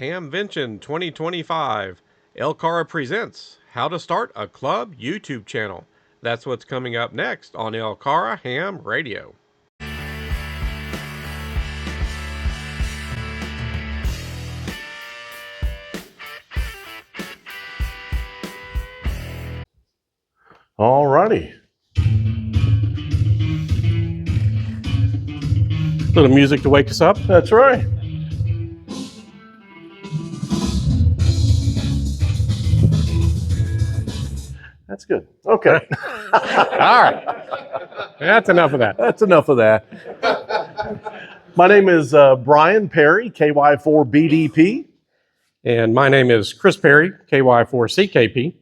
Hamvention 2025. LCARA presents How to Start a Club YouTube Channel. That's what's coming up next on LCARA Ham Radio. All righty. Little music to wake us up. That's right. That's good. Okay. All right. That's enough of that. That's enough of that. My name is Brian Perry, KY4BDP. And my name is Chris Perry, KY4CKP.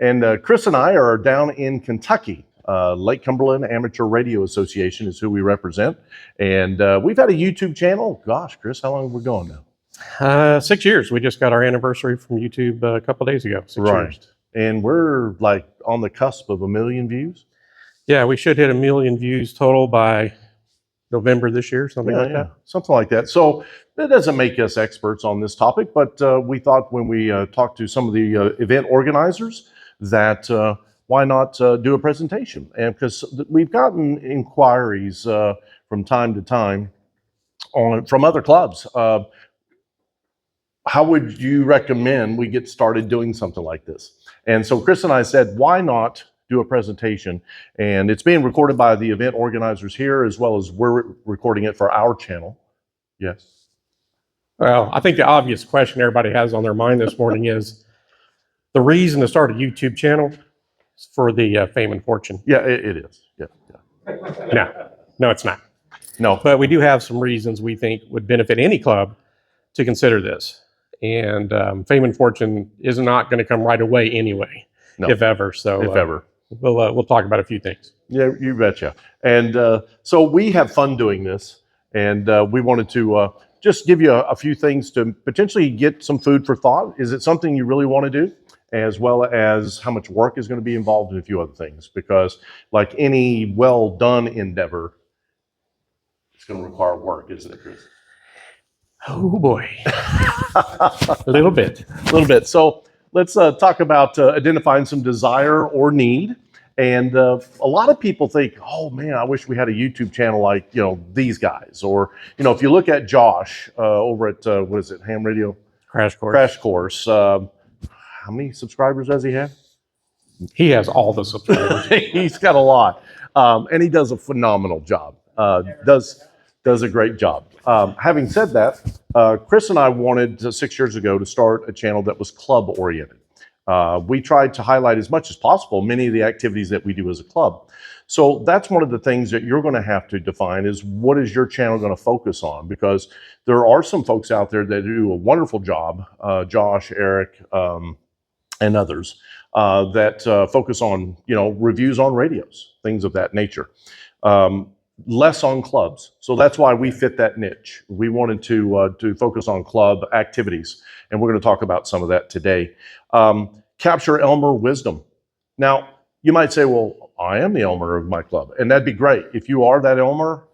And Chris and I are down in Kentucky. Lake Cumberland Amateur Radio Association is who we represent. And we've had a YouTube channel. Gosh, Chris, how long have we gone now? 6 years. We just got our anniversary from YouTube a couple days ago. 6 years. And we're like on the cusp of 1 million views. Yeah, we should hit 1 million views total by November this year, something like that. Something like that. So that doesn't make us experts on this topic, but we thought when we talked to some of the event organizers that why not do a presentation? And because we've gotten inquiries from time to time from other clubs. How would you recommend we get started doing something like this? And so Chris and I said, why not do a presentation? And it's being recorded by the event organizers here, as well as we're recording it for our channel. Yes. Well, I think the obvious question everybody has on their mind this morning is the reason to start a YouTube channel is for the fame and fortune. Yeah, it is. Yeah. No, it's not. No. But we do have some reasons we think would benefit any club to consider this. And fame and fortune is not going to come right away anyway, if ever. So if ever. We'll talk about a few things. Yeah, you betcha. And so we have fun doing this, and we wanted to just give you a few things to potentially get some food for thought. Is it something you really want to do? As well as how much work is going to be involved in a few other things. Because like any well-done endeavor, it's going to require work, isn't it, Chris? Oh boy, a little bit. So let's talk about identifying some desire or need. And a lot of people think, oh man, I wish we had a YouTube channel like, these guys. Or, if you look at Josh over at, what is it, HAMRadio? Crash Course. How many subscribers does he have? He has all the subscribers. He's got a lot. And he does a phenomenal job. Does a great job. Having said that, Chris and I wanted 6 years ago to start a channel that was club oriented. We tried to highlight as much as possible many of the activities that we do as a club. So that's one of the things that you're going to have to define is what is your channel going to focus on? Because there are some folks out there that do a wonderful job, Josh, Eric, and others that focus on, reviews on radios, things of that nature. Less on clubs. So that's why we fit that niche. We wanted to focus on club activities, and we're going to talk about some of that today. Capture Elmer wisdom. Now, you might say, well, I am the Elmer of my club, and that'd be great. If you are that Elmer,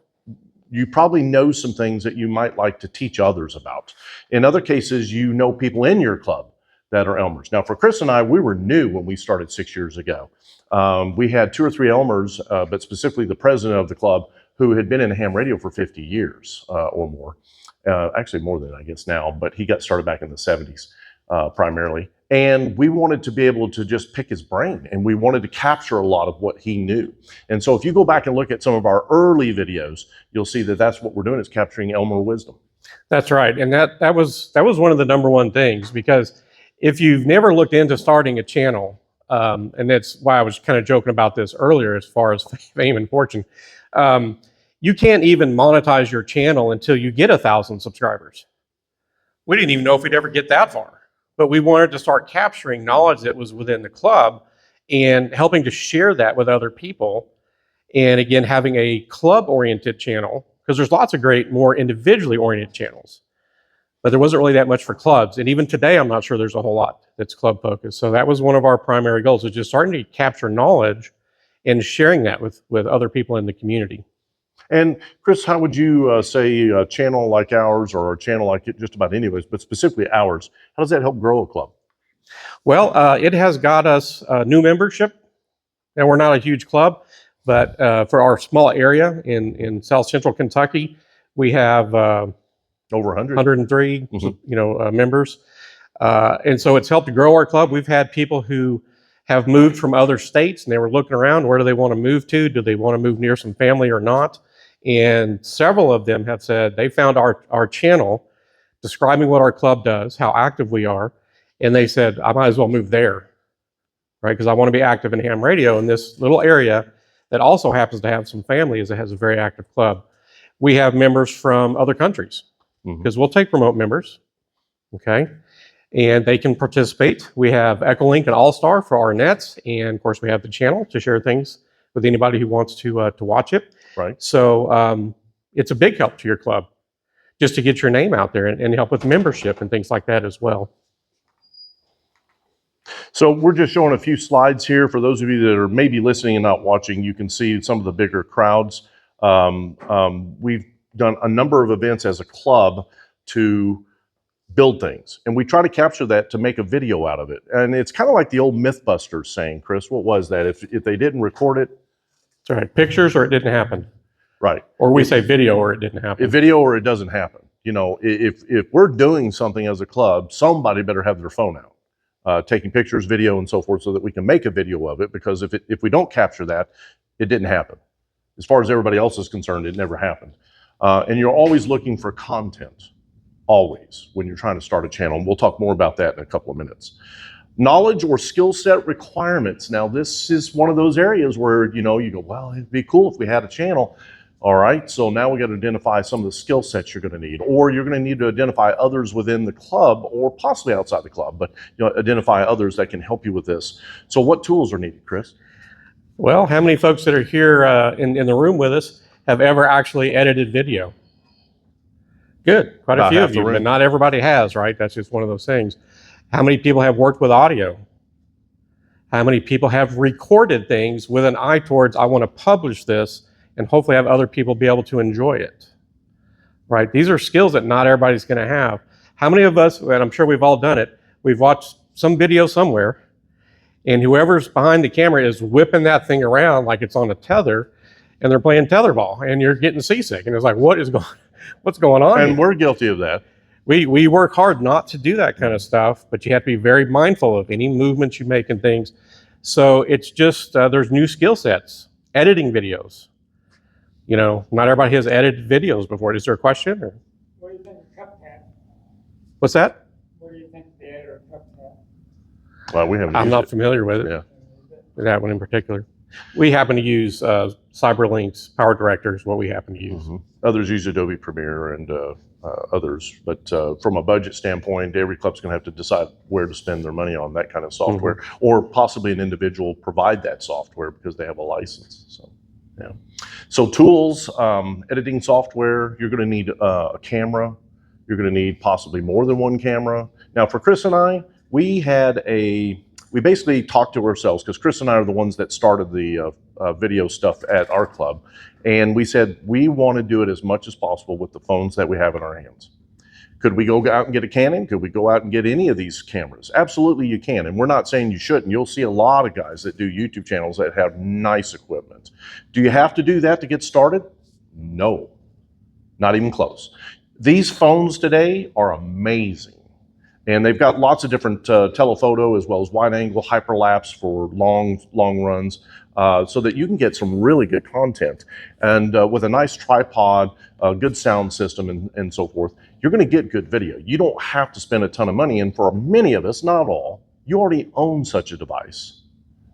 you probably know some things that you might like to teach others about. In other cases, you know people in your club that are Elmers. Now, for Chris and I, we were new when we started 6 years ago. We had 2 or 3 Elmers, but specifically the president of the club, who had been in ham radio for 50 years or more. Actually more than I guess now, but he got started back in the 70s primarily. And we wanted to be able to just pick his brain, and we wanted to capture a lot of what he knew. And so if you go back and look at some of our early videos, you'll see that that's what we're doing, is capturing Elmer wisdom. That's right. And that was one of the number one things, because if you've never looked into starting a channel, and that's why I was kind of joking about this earlier as far as fame and fortune, you can't even monetize your channel until you get 1,000 subscribers. We didn't even know if we'd ever get that far, but we wanted to start capturing knowledge that was within the club and helping to share that with other people. And again, having a club-oriented channel, because there's lots of great, more individually oriented channels, but there wasn't really that much for clubs. And even today, I'm not sure there's a whole lot that's club focused. So that was one of our primary goals, was just starting to capture knowledge and sharing that with other people in the community. And Chris, how would you say a channel like ours, or a channel like just about any of us, but specifically ours, how does that help grow a club? Well, it has got us new membership, and we're not a huge club, but for our small area in South Central Kentucky, we have Over 100? 103, Mhm. members, and so it's helped to grow our club. We've had people who have moved from other states, and they were looking around. Where do they want to move to? Do they want to move near some family or not? And several of them have said they found our channel describing what our club does, how active we are, and they said, I might as well move there, right? Because I want to be active in ham radio in this little area that also happens to have some families that has a very active club. We have members from other countries because we'll take remote members, okay? And they can participate. We have Echolink and All-Star for our nets, and of course we have the channel to share things with anybody who wants to watch it. Right. So it's a big help to your club just to get your name out there and help with membership and things like that as well. So we're just showing a few slides here. For those of you that are maybe listening and not watching, you can see some of the bigger crowds. We've done a number of events as a club to build things, and we try to capture that to make a video out of it. And it's kind of like the old Mythbusters saying, Chris, what was that? If they didn't record it, That's right. Pictures or it didn't happen. right? Or we say video or it didn't happen. If video or it doesn't happen. You know, if we're doing something as a club, somebody better have their phone out, taking pictures, video, and so forth, so that we can make a video of it. Because if we don't capture that, it didn't happen. As far as everybody else is concerned, it never happened. And you're always looking for content. Always, when you're trying to start a channel. And we'll talk more about that in a couple of minutes. Knowledge or skill set requirements. Now, this is one of those areas where, you go, well, it'd be cool if we had a channel. All right, so now we got to identify some of the skill sets you're going to need, or you're going to need to identify others within the club or possibly outside the club, but identify others that can help you with this. So what tools are needed, Chris? Well, how many folks that are here in the room with us have ever actually edited video? Good, quite a few of you, but not everybody has, right? That's just one of those things. How many people have worked with audio? How many people have recorded things with an eye towards, I want to publish this and hopefully have other people be able to enjoy it, right? These are skills that not everybody's going to have. How many of us, and I'm sure we've all done it, we've watched some video somewhere, and whoever's behind the camera is whipping that thing around like it's on a tether, and they're playing tetherball, and you're getting seasick, and it's like, what's going on? And we're guilty of that. We work hard not to do that kind of stuff, but you have to be very mindful of any movements you make and things. So it's just, there's new skill sets. Editing videos. Not everybody has edited videos before. Is there a question? Or? What do you think of Cup Hat? What's that? What do you think of the editor of Cup Hat? Well, we haven't I'm used not it. familiar with it. Yeah. That one in particular. We happen to use Cyberlink's Power Director is what we happen to use. Mm-hmm. Others use Adobe Premiere and others, but from a budget standpoint, every club's going to have to decide where to spend their money on that kind of software, or possibly an individual provide that software because they have a license. So, yeah. So tools, editing software, you're going to need a camera. You're going to need possibly more than one camera. Now, for Chris and I, we basically talked to ourselves, because Chris and I are the ones that started the video stuff at our club. And we said, we want to do it as much as possible with the phones that we have in our hands. Could we go out and get a Canon? Could we go out and get any of these cameras? Absolutely you can. And we're not saying you shouldn't. You'll see a lot of guys that do YouTube channels that have nice equipment. Do you have to do that to get started? No, not even close. These phones today are amazing. And they've got lots of different telephoto as well as wide angle hyperlapse for long runs, so that you can get some really good content. And with a nice tripod, a good sound system, and so forth, you're going to get good video. You don't have to spend a ton of money. And for many of us, not all, you already own such a device,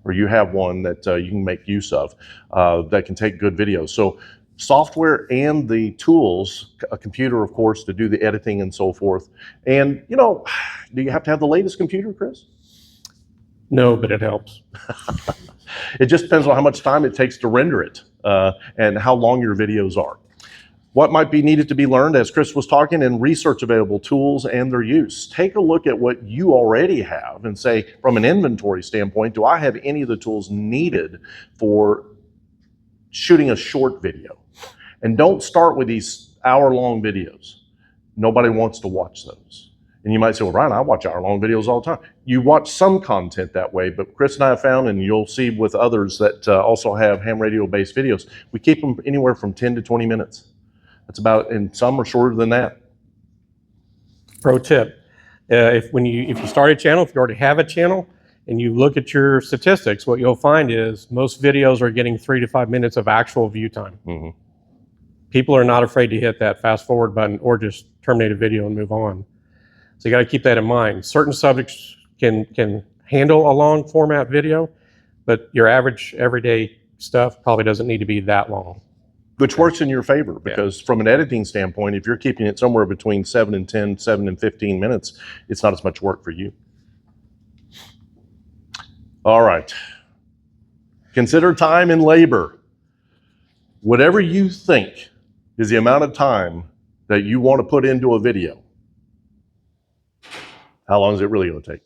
or you have one that you can make use of that can take good video. So software and the tools, a computer, of course, to do the editing and so forth. And, do you have to have the latest computer, Chris? No, but it helps. It just depends on how much time it takes to render it and how long your videos are. What might be needed to be learned, as Chris was talking, and research available tools and their use. Take a look at what you already have and say, from an inventory standpoint, do I have any of the tools needed for shooting a short video? And don't start with these hour-long videos. Nobody wants to watch those. And you might say, well, Ryan, I watch hour-long videos all the time. You watch some content that way, but Chris and I have found, and you'll see with others that also have ham radio-based videos, we keep them anywhere from 10 to 20 minutes. That's about, and some are shorter than that. Pro tip, if you start a channel, if you already have a channel, and you look at your statistics, what you'll find is most videos are getting 3 to 5 minutes of actual view time. Mm-hmm. People are not afraid to hit that fast forward button or just terminate a video and move on. So you got to keep that in mind. Certain subjects can handle a long format video, but your average everyday stuff probably doesn't need to be that long. Which works in your favor, because from an editing standpoint, if you're keeping it somewhere between 7 and 10, 7 and 15 minutes, it's not as much work for you. All right. Consider time and labor. Whatever you think is the amount of time that you want to put into a video, how long is it really going to take?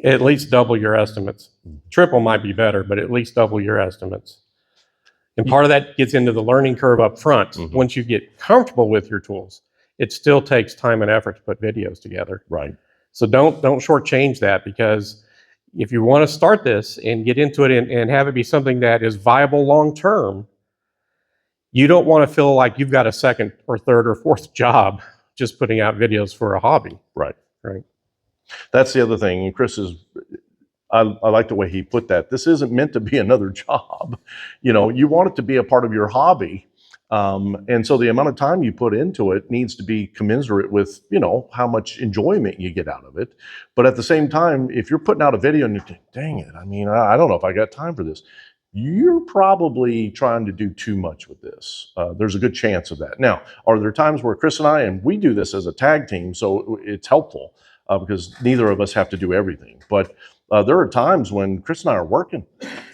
At least double your estimates. Triple might be better, but at least double your estimates. And part of that gets into the learning curve up front. Mm-hmm. Once you get comfortable with your tools, it still takes time and effort to put videos together. Right. So don't shortchange that, because if you want to start this and get into it and have it be something that is viable long term, you don't want to feel like you've got a second or third or fourth job just putting out videos for a hobby. Right. Right. That's the other thing. And Chris is, I like the way he put that. This isn't meant to be another job. You know, you want it to be a part of your hobby. And so the amount of time you put into it needs to be commensurate with, you know, how much enjoyment you get out of it. But at the same time, if you're putting out a video and you think, dang it, I mean, I don't know if I got time for this, you're probably trying to do too much with this. There's a good chance of that. Now, are there times where Chris and we do this as a tag team, so it's helpful because neither of us have to do everything. But there are times when Chris and I are working.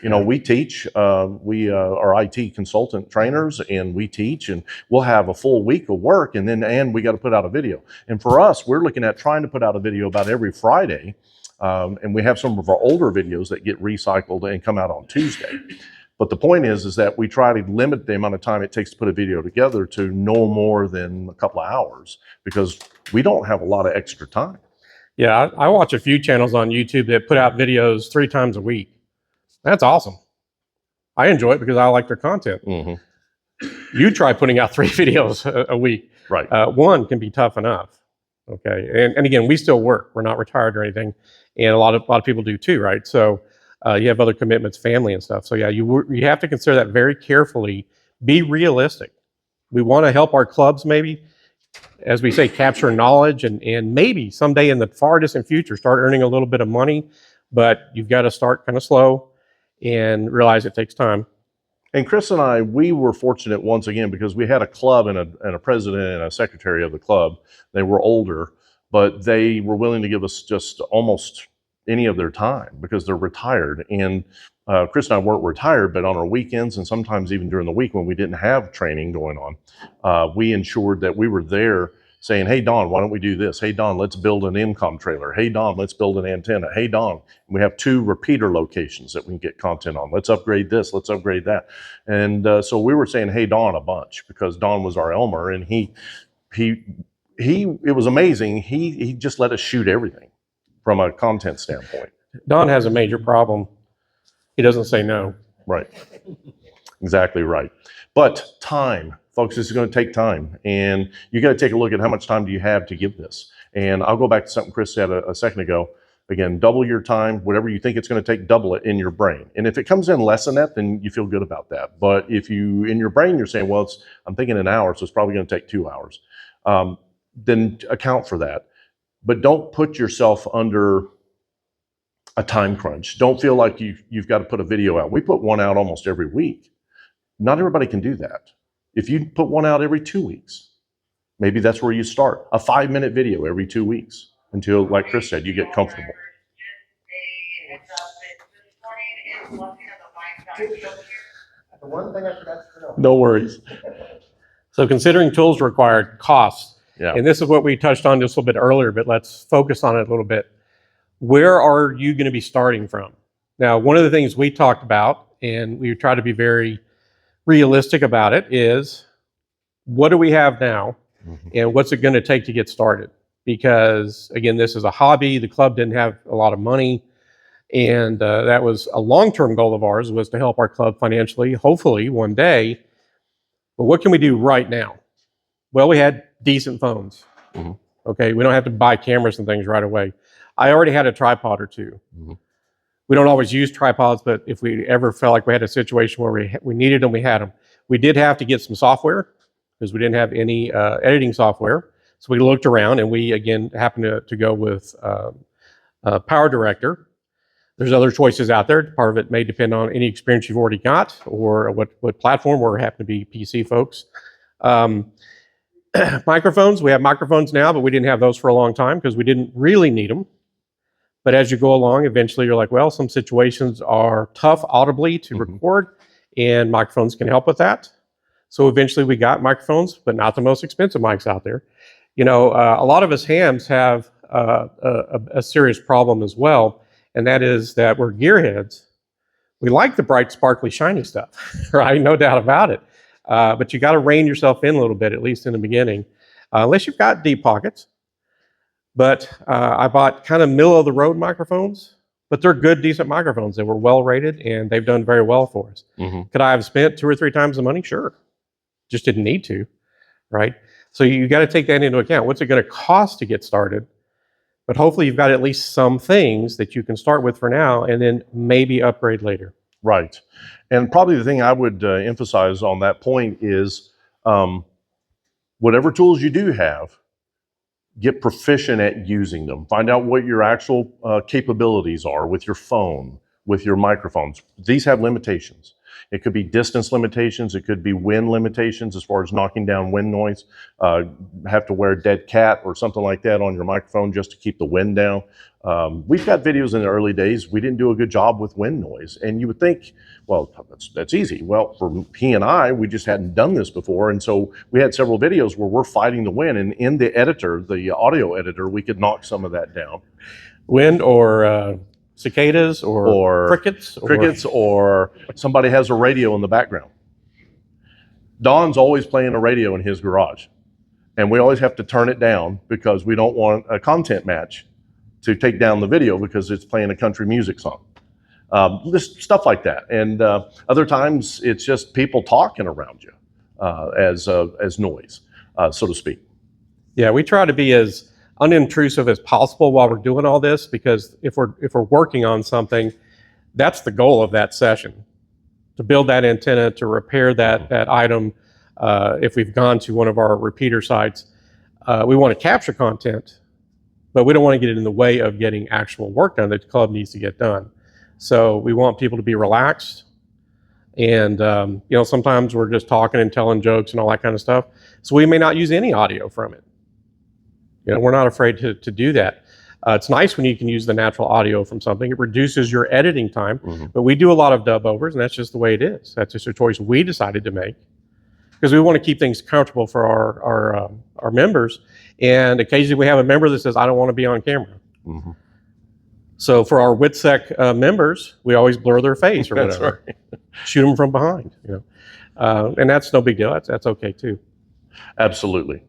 You know, we teach, we are IT consultant trainers, and we teach, and we'll have a full week of work, and we got to put out a video. And for us, we're looking at trying to put out a video about every Friday. And we have some of our older videos that get recycled and come out on Tuesday. But the point is that we try to limit the amount of time it takes to put a video together to no more than a couple of hours, because we don't have a lot of extra time. Yeah, I watch a few channels on YouTube that put out videos 3 times a week. That's awesome. I enjoy it because I like their content. Mm-hmm. You try putting out 3 videos a week. Right. One can be tough enough. Okay. And again, we still work. We're not retired or anything. And a lot of people do too, right? So you have other commitments, family and stuff. So yeah, you have to consider that very carefully. Be realistic. We want to help our clubs, maybe, as we say, capture knowledge and maybe someday in the far distant future start earning a little bit of money. But you've got to start kind of slow and realize it takes time. And Chris and I, we were fortunate once again because we had a club and a president and a secretary of the club. They were older, but they were willing to give us just almost any of their time because they're retired. And Chris and I weren't retired, but on our weekends and sometimes even during the week when we didn't have training going on, we ensured that we were there saying, hey, Don, why don't we do this? Hey, Don, let's build an IMCOM trailer. Hey, Don, let's build an antenna. Hey, Don, we have 2 repeater locations that we can get content on. Let's upgrade this. Let's upgrade that. And so we were saying, hey, Don, a bunch because Don was our Elmer, and he it was amazing. He just let us shoot everything from a content standpoint. Don has a major problem. He doesn't say no. Right. Exactly right. But time, folks, this is going to take time. And you got to take a look at how much time do you have to give this. And I'll go back to something Chris said a second ago. Again, double your time. Whatever you think it's going to take, double it in your brain. And if it comes in less than that, then you feel good about that. But if you, in your brain, you're saying, well, I'm thinking an hour, so it's probably going to take 2 hours. Then account for that. But don't put yourself under a time crunch. Don't feel like you've got to put a video out. We put one out almost every week. Not everybody can do that. If you put one out every 2 weeks, maybe that's where you start. A 5-minute video every 2 weeks until, like Chris said, you get comfortable. No worries. So considering tools required, costs. Yeah. And this is what we touched on just a little bit earlier, but let's focus on it a little bit. Where are you going to be starting from? Now, one of the things we talked about, and we try to be very realistic about it, is what do we have now, Mhm. and what's it going to take to get started? Because again, this is a hobby. The club didn't have a lot of money, and that was a long-term goal of ours, was to help our club financially, hopefully one day. But what can we do right now? Well, we had decent phones. Mhm. Okay, we don't have to buy cameras and things right away. I already had a tripod or two. Mhm. We don't always use tripods, but if we ever felt like we had a situation where we needed them, we had them. We did have to get some software because we didn't have any editing software. So we looked around, and we, again, happened to go with Power Director. There's other choices out there. Part of it may depend on any experience you've already got or what platform. We happen to be PC folks. Microphones, we have microphones now, but we didn't have those for a long time because we didn't really need them. But as you go along, eventually you're like, well, some situations are tough audibly to record, and microphones can help with that. So eventually we got microphones, but not the most expensive mics out there. You know, a lot of us hams have a serious problem as well, and that is that we're gearheads. We like the bright, sparkly, shiny stuff, right? No doubt about it. But you got to rein yourself in a little bit, at least in the beginning, unless you've got deep pockets. But I bought kind of middle of the road microphones, but they're good, decent microphones. They were well rated, and they've done very well for us. Could I have spent 2 or 3 times the money? Sure. Just didn't need to, right? So you got to take that into account. What's it going to cost to get started? But hopefully you've got at least some things that you can start with for now, and then maybe upgrade later. Right. And probably the thing I would emphasize on that point is whatever tools you do have, get proficient at using them. Find out what your actual capabilities are with your phone, with your microphones. These have limitations. It could be distance limitations. It could be wind limitations as far as knocking down wind noise. Have to wear a dead cat or something like that on your microphone just to keep the wind down. We've got videos in the early days. We didn't do a good job with wind noise. And you would think, well, that's easy. Well, for he and I, we just hadn't done this before. And so we had several videos where we're fighting the wind. And in the editor, the audio editor, we could knock some of that down. Wind or cicadas or crickets? Crickets or somebody has a radio in the background. Don's always playing a radio in his garage. And we always have to turn it down because we don't want a content match to take down the video because it's playing a country music song. Just stuff like that. And other times it's just people talking around you as noise, so to speak. Yeah, we try to be as unintrusive as possible while we're doing all this, because if we're working on something, that's the goal of that session, to build that antenna, to repair that item. If we've gone to one of our repeater sites, we want to capture content, but we don't want to get it in the way of getting actual work done that the club needs to get done. So we want people to be relaxed. And, you know, sometimes we're just talking and telling jokes and all that kind of stuff. So we may not use any audio from it. You know, we're not afraid to do that. It's nice when you can use the natural audio from something. It reduces your editing time, but we do a lot of dub overs, and that's just the way it is. That's just a choice we decided to make because we want to keep things comfortable for our members. And occasionally we have a member that says, I don't want to be on camera. So for our WITSEC members, we always blur their face or whatever. Right. Shoot them from behind, you know. And that's no big deal. That's okay too. Absolutely.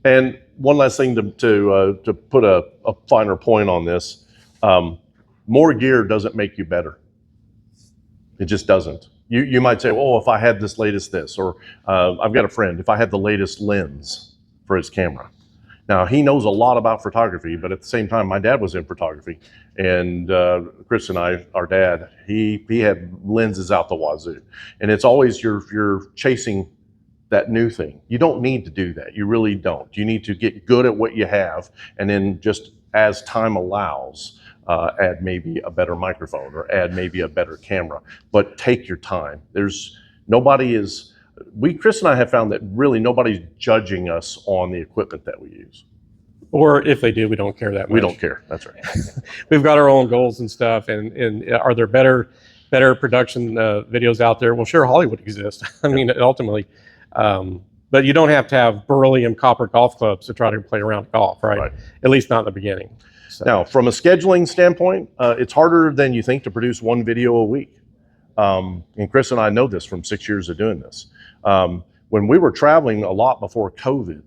And one last thing to put a finer point on this, more gear doesn't make you better. It just doesn't. You might say, oh, if I had this latest this, or I've got a friend, if I had the latest lens for his camera. Now, he knows a lot about photography, but at the same time, my dad was in photography. And Chris and I, our dad, he had lenses out the wazoo. And it's always you're chasing that new thing. You don't need to do that. You really don't. You need to get good at what you have, and then just as time allows, add maybe a better microphone or add maybe a better camera. But take your time. Chris and I have found that really nobody's judging us on the equipment that we use. Or if they do, we don't care that much. We don't care. That's right. We've got our own goals and stuff. And are there better production videos out there? Well, sure, Hollywood exists. I mean, ultimately. But you don't have to have beryllium copper golf clubs to try to play around golf, right? At least not in the beginning. So. Now, from a scheduling standpoint, it's harder than you think to produce one video a week. And Chris and I know this from 6 years of doing this. when we were traveling a lot before COVID,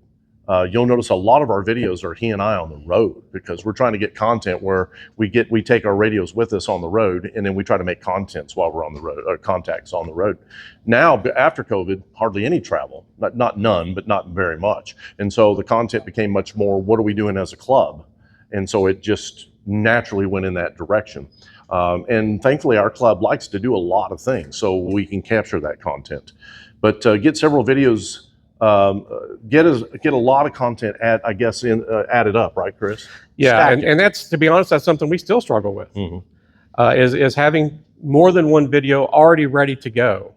you'll notice a lot of our videos are he and I on the road, because we're trying to get content where we take our radios with us on the road, and then we try to make contents while we're on the road, or contacts on the road. Now, after COVID, hardly any travel, not none, but not very much. And so the content became much more, what are we doing as a club? And so it just naturally went in that direction. And thankfully our club likes to do a lot of things, so we can capture that content. But get several videos, get a lot of content added up, right, Chris? Yeah, and that's, to be honest, that's something we still struggle with. Is having more than one video already ready to go.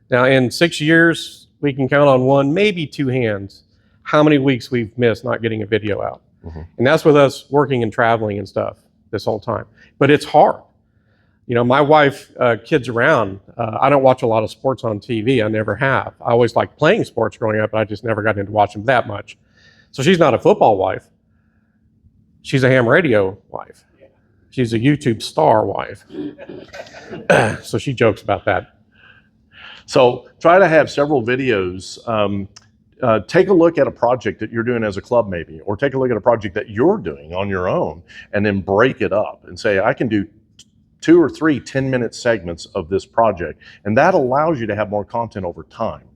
Now, in 6 years, we can count on one, maybe two hands, how many weeks we've missed not getting a video out. And that's with us working and traveling and stuff this whole time. But it's hard. You know, my wife, kids around, I don't watch a lot of sports on TV. I never have. I always liked playing sports growing up, but I just never got into watching them that much. So she's not a football wife. She's a ham radio wife. She's a YouTube star wife. So she jokes about that. So try to have several videos. Take a look at a project that you're doing as a club maybe, or take a look at a project that you're doing on your own, and then break it up and say, I can do 2 or 3 10-minute segments of this project. And that allows you to have more content over time.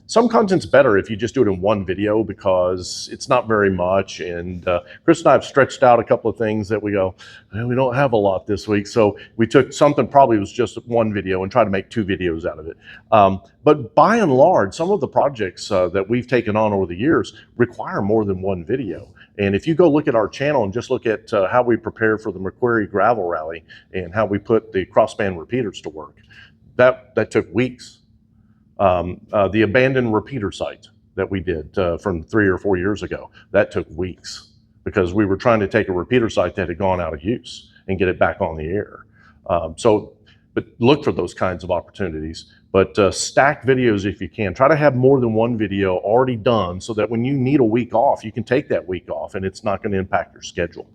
Some content's better if you just do it in one video, because it's not very much. And Chris and I have stretched out a couple of things that we go, we don't have a lot this week. So we took something probably was just one video and tried to make 2 videos out of it. But by and large, some of the projects that we've taken on over the years require more than one video. And if you go look at our channel and just look at how we prepare for the Macquarie Gravel Rally and how we put the crossband repeaters to work, that took weeks. The abandoned repeater site that we did from 3 or 4 years ago, that took weeks, because we were trying to take a repeater site that had gone out of use and get it back on the air. But look for those kinds of opportunities. But stack videos if you can. Try to have more than one video already done, so that when you need a week off, you can take that week off and it's not going to impact your schedule.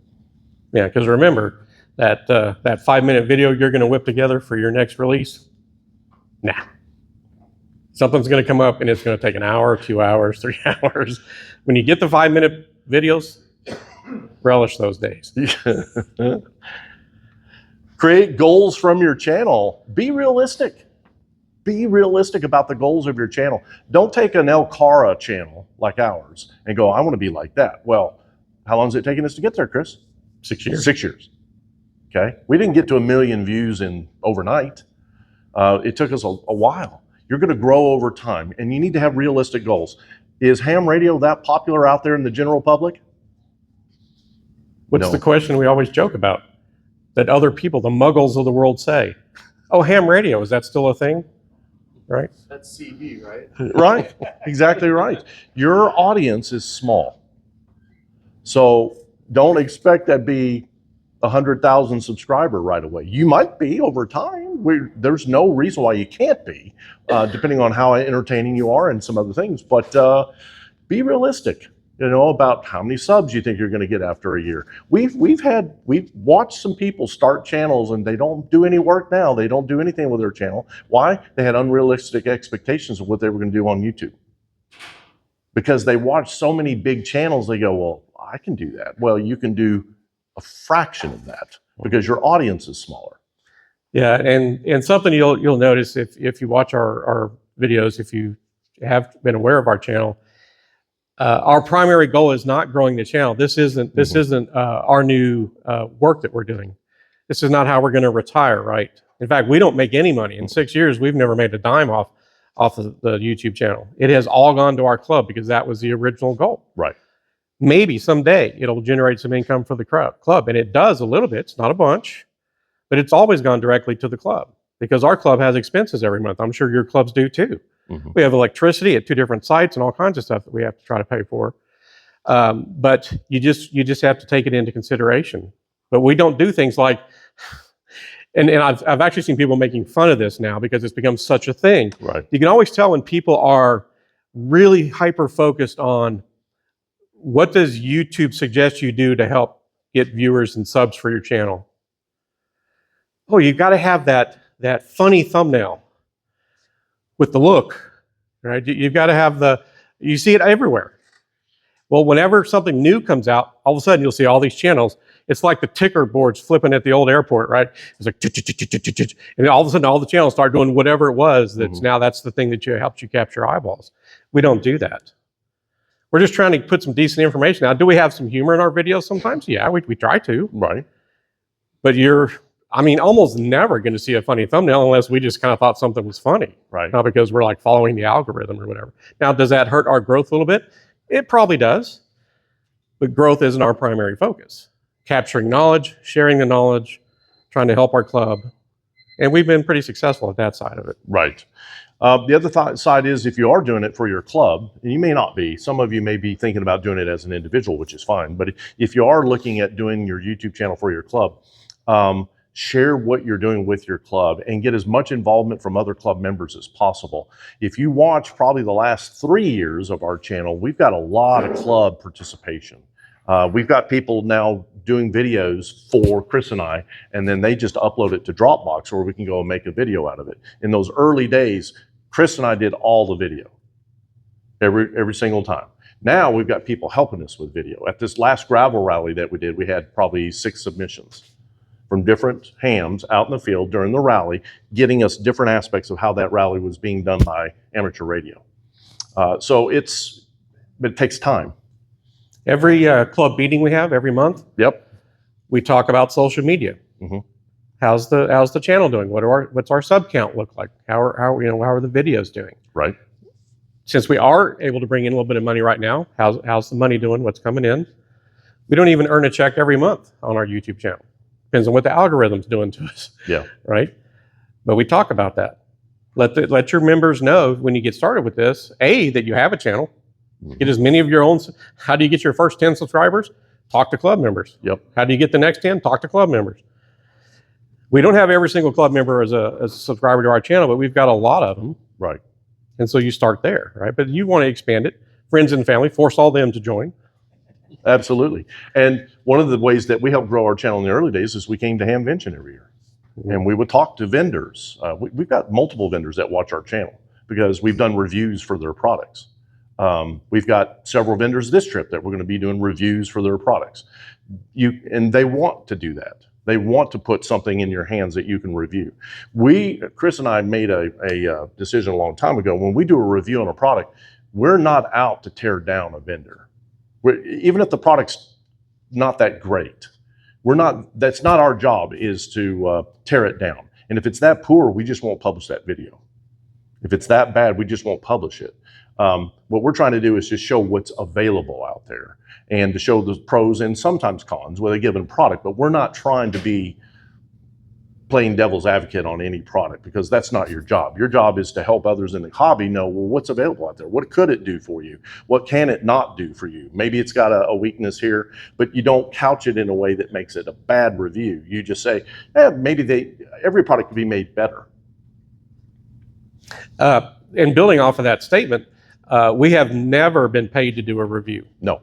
Yeah, because remember, that 5-minute video you're going to whip together for your next release? Nah. Something's going to come up and it's going to take an hour, 2 hours, 3 hours. When you get the 5-minute videos, relish those days. Create goals from your channel. Be realistic. Be realistic about the goals of your channel. Don't take an LCARA channel like ours and go, I want to be like that. Well, how long is it taking us to get there, Chris? 6 years. 6 years. Okay. We didn't get to 1 million views in overnight. It took us a while. You're going to grow over time, and you need to have realistic goals. Is ham radio that popular out there in the general public? What's the question we always joke about that other people, the muggles of the world, say? Oh, ham radio, is that still a thing? Right? That's CV, right? Right, exactly right. Your audience is small. So don't expect that be 100,000 subscriber right away. You might be over time. There's no reason why you can't be, depending on how entertaining you are and some other things. But be realistic, about how many subs you think you're going to get after a year. We've watched some people start channels and they don't do any work now. They don't do anything with their channel. Why? They had unrealistic expectations of what they were going to do on YouTube. Because they watch so many big channels, they go, well, I can do that. Well, you can do a fraction of that because your audience is smaller. Yeah, and something you'll notice if you watch our videos, if you have been aware of our channel, our primary goal is not growing the channel. This isn't our new work that we're doing. This is not how we're going to retire, right? In fact, we don't make any money. In 6 years, we've never made a dime off of the YouTube channel. It has all gone to our club because that was the original goal. Right. Maybe someday it'll generate some income for the club, and it does a little bit. It's not a bunch, but it's always gone directly to the club because our club has expenses every month. I'm sure your clubs do too. Mm-hmm. We have electricity at 2 different sites and all kinds of stuff that we have to try to pay for. But you just have to take it into consideration. But we don't do things like, and I've actually seen people making fun of this now because it's become such a thing. Right. You can always tell when people are really hyper focused on what does YouTube suggest you do to help get viewers and subs for your channel. Oh, you've got to have that funny thumbnail with the look, right? You've got to have you see it everywhere. Well, whenever something new comes out, all of a sudden you'll see all these channels. It's like the ticker boards flipping at the old airport, right? It's like, and all of a sudden all the channels start doing whatever it was that's the thing that helps you capture eyeballs. We don't do that. We're just trying to put some decent information out. Do we have some humor in our videos sometimes? Yeah, we try to. Right. But almost never going to see a funny thumbnail unless we just kind of thought something was funny. Right. Not because we're like following the algorithm or whatever. Now, does that hurt our growth a little bit? It probably does. But growth isn't our primary focus. Capturing knowledge, sharing the knowledge, trying to help our club. And we've been pretty successful at that side of it. Right. The other side is if you are doing it for your club, and you may not be, some of you may be thinking about doing it as an individual, which is fine. But if you are looking at doing your YouTube channel for your club, share what you're doing with your club and get as much involvement from other club members as possible. If you watch probably the last 3 years of our channel, we've got a lot of club participation. We've got people now doing videos for Chris and I, and then they just upload it to Dropbox where we can go and make a video out of it. In those early days, Chris and I did all the video every single time. Now we've got people helping us with video. At this last gravel rally that we did, we had probably 6 submissions from different hams out in the field during the rally, getting us different aspects of how that rally was being done by amateur radio. So but it takes time. Every club meeting we have every month, Yep. we talk about social media. Mm-hmm. How's the channel doing? What's our sub count look like? How are the videos doing? Right. Since we are able to bring in a little bit of money right now, how's the money doing? What's coming in? We don't even earn a check every month on our YouTube channel. Depends on what the algorithm's doing to us. Yeah. Right. But we talk about that. Let your members know when you get started with this, that you have a channel. Get as many of your own. How do you get your first 10 subscribers? Talk to club members. Yep. How do you get the next 10? Talk to club members. We don't have every single club member as a subscriber to our channel, but we've got a lot of them. Right. And so you start there, right? But you want to expand it. Friends and family, force all them to join. Absolutely. And one of the ways that we helped grow our channel in the early days is we came to Hamvention every year. And we would talk to vendors. We've got multiple vendors that watch our channel because we've done reviews for their products. We've got several vendors this trip that we're going to be doing reviews for their products. And they want to do that. They want to put something in your hands that you can review. Chris and I made a decision a long time ago. When we do a review on a product, we're not out to tear down a vendor. Even if the product's not that great, that's not our job, is to tear it down. And if it's that poor, we just won't publish that video. If it's that bad, we just won't publish it. What we're trying to do is just show what's available out there and to show the pros and sometimes cons with a given product, but we're not trying to be playing devil's advocate on any product because that's not your job. Your job is to help others in the hobby know, well, what's available out there? What could it do for you? What can it not do for you? Maybe it's got a weakness here, but you don't couch it in a way that makes it a bad review. You just say, maybe every product could be made better. And building off of that statement, we have never been paid to do a review. No.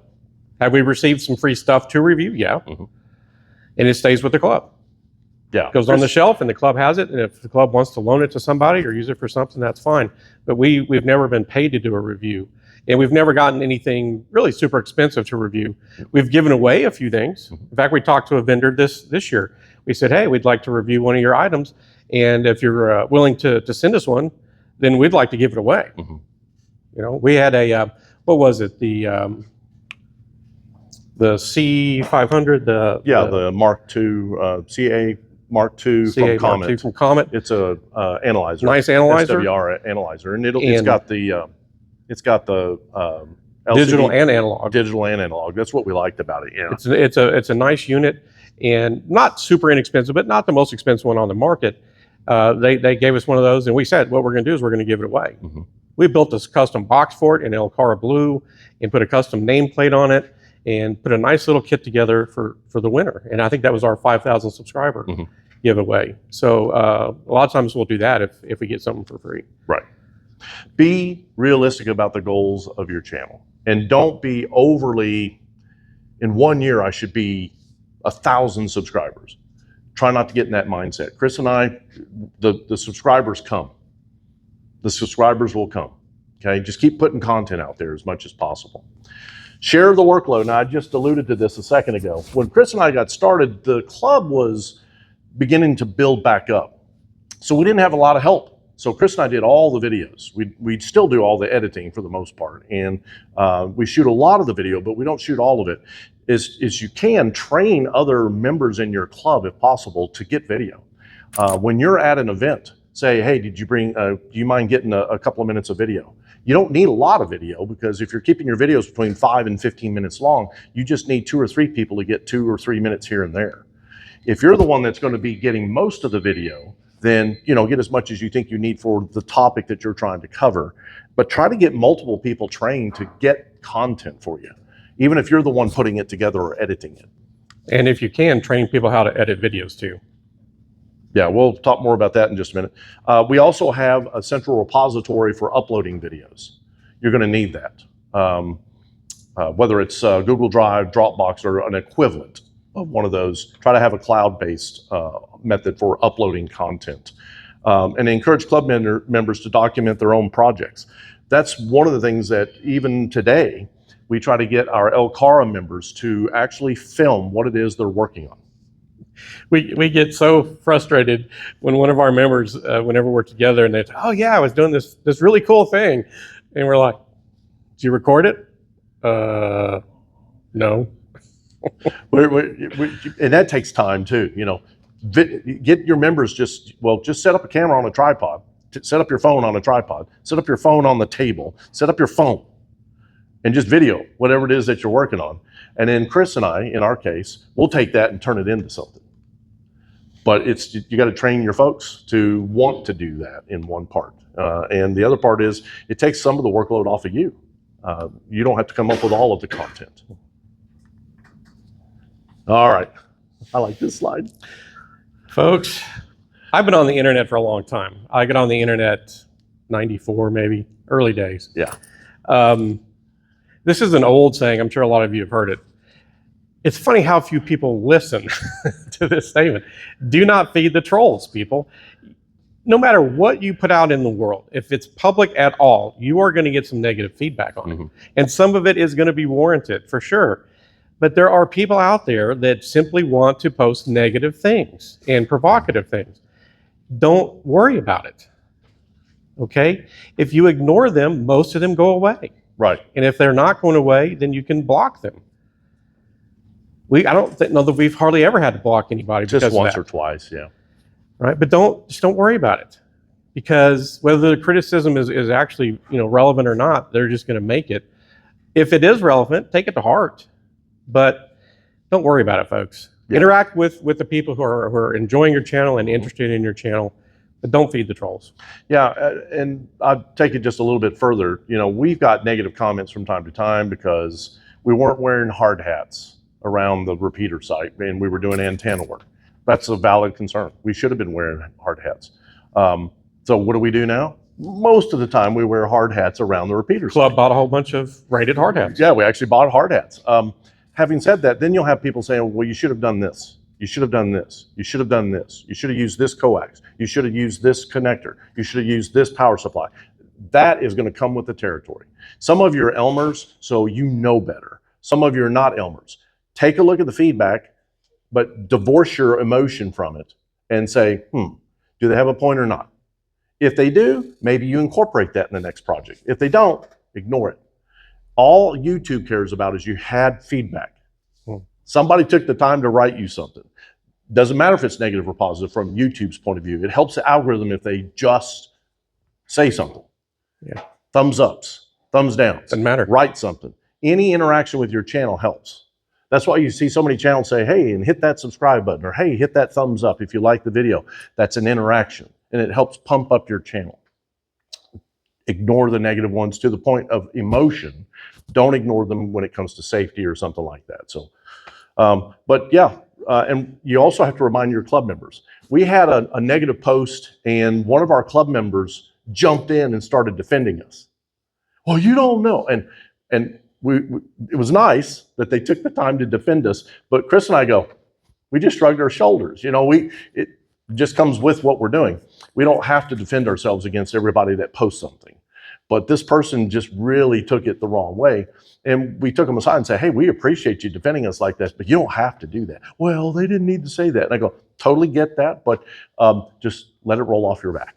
Have we received some free stuff to review? Yeah. Mm-hmm. And it stays with the club. Yeah. It goes on the shelf and the club has it. And if the club wants to loan it to somebody or use it for something, that's fine. But we've never been paid to do a review. And we've never gotten anything really super expensive to review. We've given away a few things. In fact, we talked to a vendor this year. We said, hey, we'd like to review one of your items. And if you're willing to send us one, then we'd like to give it away. Mm-hmm. You know, we had what was it? The C500, the Mark II, CA Mark II from Comet. Mark II from Comet. It's a analyzer. Nice analyzer. SWR analyzer, and it's got the LCD, digital and analog. Digital and analog. That's what we liked about it. Yeah. It's a nice unit, and not super inexpensive, but not the most expensive one on the market. They gave us one of those, and we said what we're going to do is we're going to give it away. Mm-hmm. We built this custom box for it in LCARA blue, and put a custom nameplate on it, and put a nice little kit together for the winner. And I think that was our 5,000 subscriber giveaway. So a lot of times we'll do that if we get something for free. Right. Be realistic about the goals of your channel, and don't be overly, in 1 year I should be 1,000 subscribers. Try not to get in that mindset. Chris and I, the subscribers come. The subscribers will come. Okay, just keep putting content out there as much as possible. Share the workload. Now, I just alluded to this a second ago. When Chris and I got started, the club was beginning to build back up. So we didn't have a lot of help. So Chris and I did all the videos. We still do all the editing for the most part. And we shoot a lot of the video, but we don't shoot all of it. Is you can train other members in your club, if possible, to get video. When you're at an event, say, hey, did you bring, do you mind getting a couple of minutes of video? You don't need a lot of video, because if you're keeping your videos between 5 and 15 minutes long, you just need 2 or 3 people to get 2 or 3 minutes here and there. If you're the one that's going to be getting most of the video, then get as much as you think you need for the topic that you're trying to cover. But try to get multiple people trained to get content for you, even if you're the one putting it together or editing it. And if you can, train people how to edit videos too. Yeah, we'll talk more about that in just a minute. We also have a central repository for uploading videos. You're going to need that, whether it's Google Drive, Dropbox, or an equivalent of one of those. Try to have a cloud-based method for uploading content. And encourage club members to document their own projects. That's one of the things that even today, we try to get our LCARA members to actually film what it is they're working on. We get so frustrated when one of our members, whenever we're together, and they say, oh yeah, I was doing this really cool thing. And we're like, did you record it? No. And that takes time too. Get your members just set up a camera on a tripod, set up your phone on a tripod, set up your phone on the table, set up your phone, and just video whatever it is that you're working on. And then Chris and I, in our case, we'll take that and turn it into something. But you got to train your folks to want to do that in one part. And the other part is it takes some of the workload off of you. You don't have to come up with all of the content. All right. I like this slide. Folks, I've been on the internet for a long time. I got on the internet 94, maybe, early days. Yeah. This is an old saying. I'm sure a lot of you have heard it. It's funny how few people listen to this statement. Do not feed the trolls, people. No matter what you put out in the world, if it's public at all, you are going to get some negative feedback on it. And some of it is going to be warranted, for sure. But there are people out there that simply want to post negative things and provocative things. Don't worry about it, okay? If you ignore them, most of them go away. Right. And if they're not going away, then you can block them. I don't know that we've hardly ever had to block anybody. Just once or twice, yeah. Right, but just don't worry about it, because whether the criticism is actually relevant or not, they're just going to make it. If it is relevant, take it to heart, but don't worry about it, folks. Yeah. Interact with the people who are enjoying your channel and interested in your channel, but don't feed the trolls. Yeah, and I'll take it just a little bit further. We've got negative comments from time to time because we weren't wearing hard hats around the repeater site and we were doing antenna work. That's a valid concern. We should have been wearing hard hats. So what do we do now? Most of the time we wear hard hats around the repeater site. Club bought a whole bunch of rated hard hats. Yeah, we actually bought hard hats. Having said that, then you'll have people saying, well, you should have done this. You should have done this. You should have done this. You should have used this coax. You should have used this connector. You should have used this power supply. That is going to come with the territory. Some of you are Elmers, so you know better. Some of you are not Elmers. Take a look at the feedback, but divorce your emotion from it and say, do they have a point or not? If they do, maybe you incorporate that in the next project. If they don't, ignore it. All YouTube cares about is you had feedback. Somebody took the time to write you something. Doesn't matter if it's negative or positive from YouTube's point of view. It helps the algorithm if they just say something. Yeah. Thumbs ups, thumbs downs. Doesn't matter. Write something. Any interaction with your channel helps. That's why you see so many channels say, hey, and hit that subscribe button, or hey, hit that thumbs up if you like the video. That's an interaction, and it helps pump up your channel. Ignore the negative ones to the point of emotion. Don't ignore them when it comes to safety or something like that. So, but yeah, and you also have to remind your club members. We had a negative post, and one of our club members jumped in and started defending us. Well, you don't know, and it was nice that they took the time to defend us, but Chris and I we just shrugged our shoulders. It just comes with what we're doing. We don't have to defend ourselves against everybody that posts something. But this person just really took it the wrong way. And we took them aside and said, hey, we appreciate you defending us like this, but you don't have to do that. Well, they didn't need to say that. And I go, totally get that, but just let it roll off your back.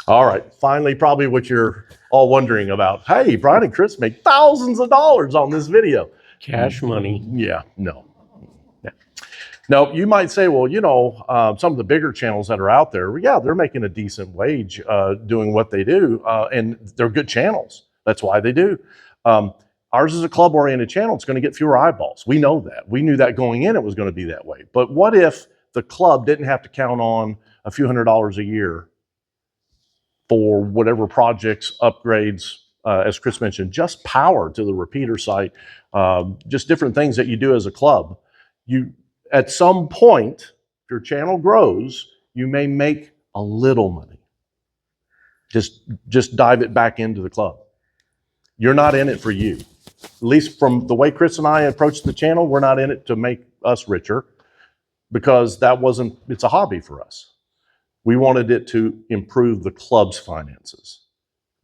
All right, finally, probably what you're all wondering about. Hey, Brian and Chris make thousands of dollars on this video. Cash money. Yeah, no. Yeah. Now, you might say, well, you know, some of the bigger channels that are out there, yeah, they're making a decent wage doing what they do, and they're good channels. That's why they do. Ours is a club-oriented channel. It's going to get fewer eyeballs. We know that. We knew that going in, it was going to be that way. But what if the club didn't have to count on a few $100s a year for whatever projects, upgrades, as Chris mentioned, just power to the repeater site, just different things that you do as a club. At some point, if your channel grows, you may make a little money. Just dive it back into the club. You're not in it for you. At least from the way Chris and I approach the channel, we're not in it to make us richer, because it's a hobby for us. We wanted it to improve the club's finances.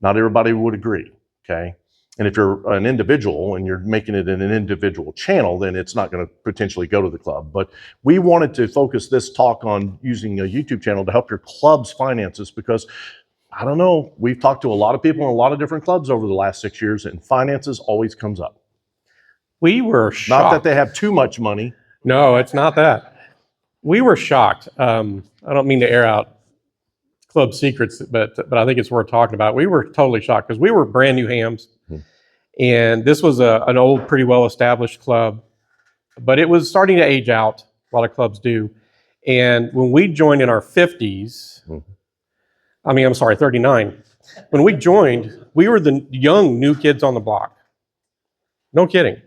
Not everybody would agree, okay? And if you're an individual and you're making it in an individual channel, then it's not going to potentially go to the club. But we wanted to focus this talk on using a YouTube channel to help your club's finances, because, I don't know, we've talked to a lot of people in a lot of different clubs over the last 6 years, and finances always comes up. We were shocked. Not that they have too much money. No, it's not that. We were shocked. I don't mean to air out club secrets, but I think it's worth talking about. We were totally shocked because we were brand new hams, and this was an old, pretty well-established club, but it was starting to age out. A lot of clubs do. And when we joined in our 50s, I'm sorry, 39. When we joined, we were the young, new kids on the block. No kidding.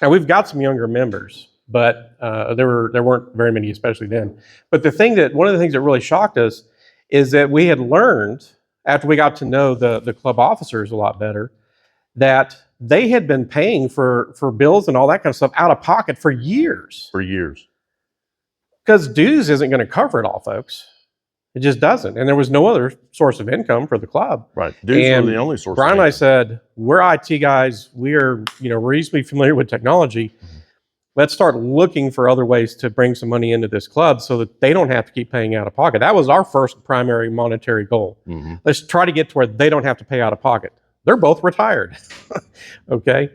Now, we've got some younger members, but there weren't very many, especially then. But one of the things that really shocked us is that we had learned, after we got to know the club officers a lot better, that they had been paying for bills and all that kind of stuff out of pocket for years. For years. Because dues isn't going to cover it all, folks. It just doesn't. And there was no other source of income for the club. Right. Dues were the only source. Brian and I said, we're IT guys. We're reasonably familiar with technology. Let's start looking for other ways to bring some money into this club so that they don't have to keep paying out of pocket. That was our first primary monetary goal. Let's try to get to where they don't have to pay out of pocket. They're both retired. Okay.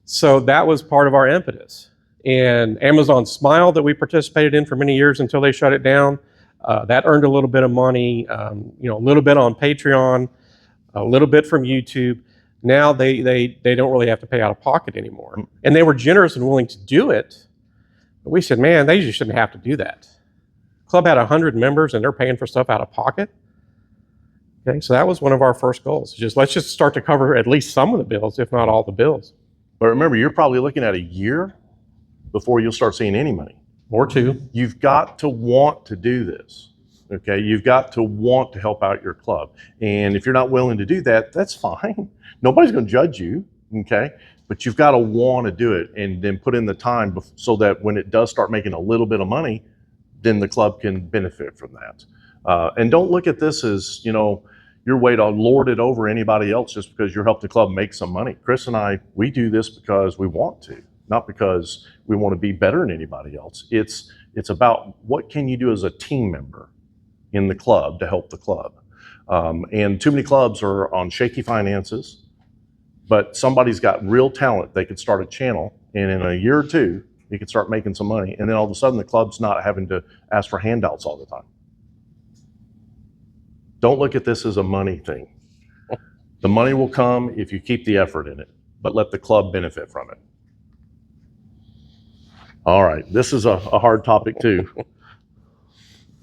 So that was part of our impetus. And Amazon Smile that we participated in for many years until they shut it down, that earned a little bit of money, a little bit on Patreon, a little bit from YouTube. Now they don't really have to pay out of pocket anymore. And they were generous and willing to do it. But we said, man, they just shouldn't have to do that. Club had 100 members and they're paying for stuff out of pocket. Okay, so that was one of our first goals. Let's just start to cover at least some of the bills, if not all the bills. But remember, you're probably looking at a year before you'll start seeing any money. Or two. You've got to want to do this. Okay, you've got to want to help out your club. And if you're not willing to do that, that's fine. Nobody's going to judge you, okay? But you've got to want to do it and then put in the time so that when it does start making a little bit of money, then the club can benefit from that. And don't look at this as, your way to lord it over anybody else just because you're helping the club make some money. Chris and I, we do this because we want to, not because we want to be better than anybody else. It's about what can you do as a team member in the club to help the club. And too many clubs are on shaky finances, but somebody's got real talent. They could start a channel, and in a year or two, you could start making some money. And then all of a sudden, the club's not having to ask for handouts all the time. Don't look at this as a money thing. The money will come if you keep the effort in it, but let the club benefit from it. All right, this is a hard topic too.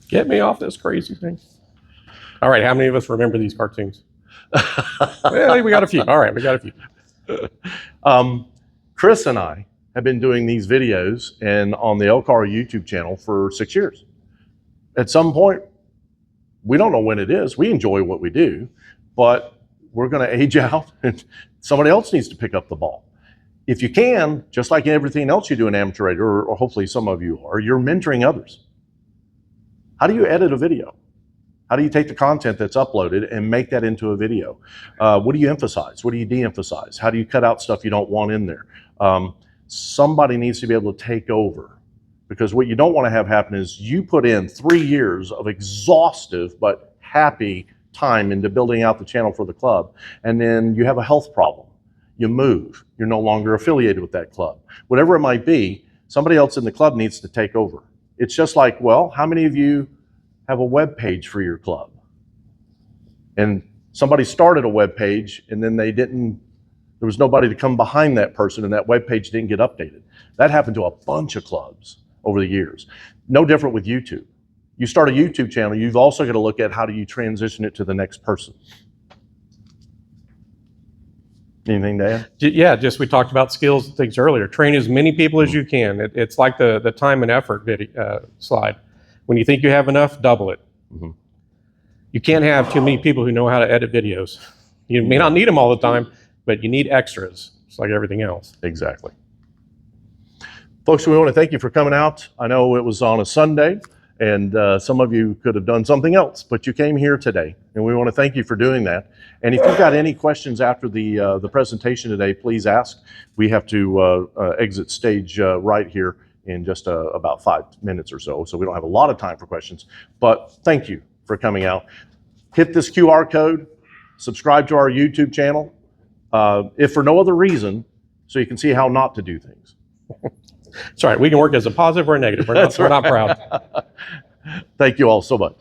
Get me off this crazy thing. All right, how many of us remember these cartoons? Well, we got a few. All right, we got a few. Chris and I have been doing these videos and on the LCARA YouTube channel for 6 years. At some point, we don't know when it is. We enjoy what we do, but we're going to age out and somebody else needs to pick up the ball. If you can, just like everything else you do in amateur radio, or hopefully some of you are, you're mentoring others. How do you edit a video? How do you take the content that's uploaded and make that into a video? What do you emphasize? What do you de-emphasize? How do you cut out stuff you don't want in there? Somebody needs to be able to take over, because what you don't want to have happen is you put in 3 years of exhaustive but happy time into building out the channel for the club, and then you have a health problem. You move. You're no longer affiliated with that club. Whatever it might be, somebody else in the club needs to take over. It's just like, well, how many of you have a web page for your club? And somebody started a web page and then there was nobody to come behind that person, and that web page didn't get updated. That happened to a bunch of clubs over the years. No different with YouTube. You start a YouTube channel, you've also got to look at how do you transition it to the next person. Anything to add? Yeah, just we talked about skills and things earlier. Train as many people as you can. It's like the time and effort slide. When you think you have enough, double it. Mm-hmm. You can't have too many people who know how to edit videos. You may not need them all the time, but you need extras. It's like everything else. Exactly. Folks, we want to thank you for coming out. I know it was on a Sunday, and some of you could have done something else, but you came here today, and we want to thank you for doing that. And if you've got any questions after the presentation today, please ask. We have to exit stage right here in just about 5 minutes or so we don't have a lot of time for questions. But thank you for coming out. Hit this QR code, subscribe to our YouTube channel, if for no other reason, so you can see how not to do things. It's all right. We can work as a positive or a negative. We're not proud. Thank you all so much.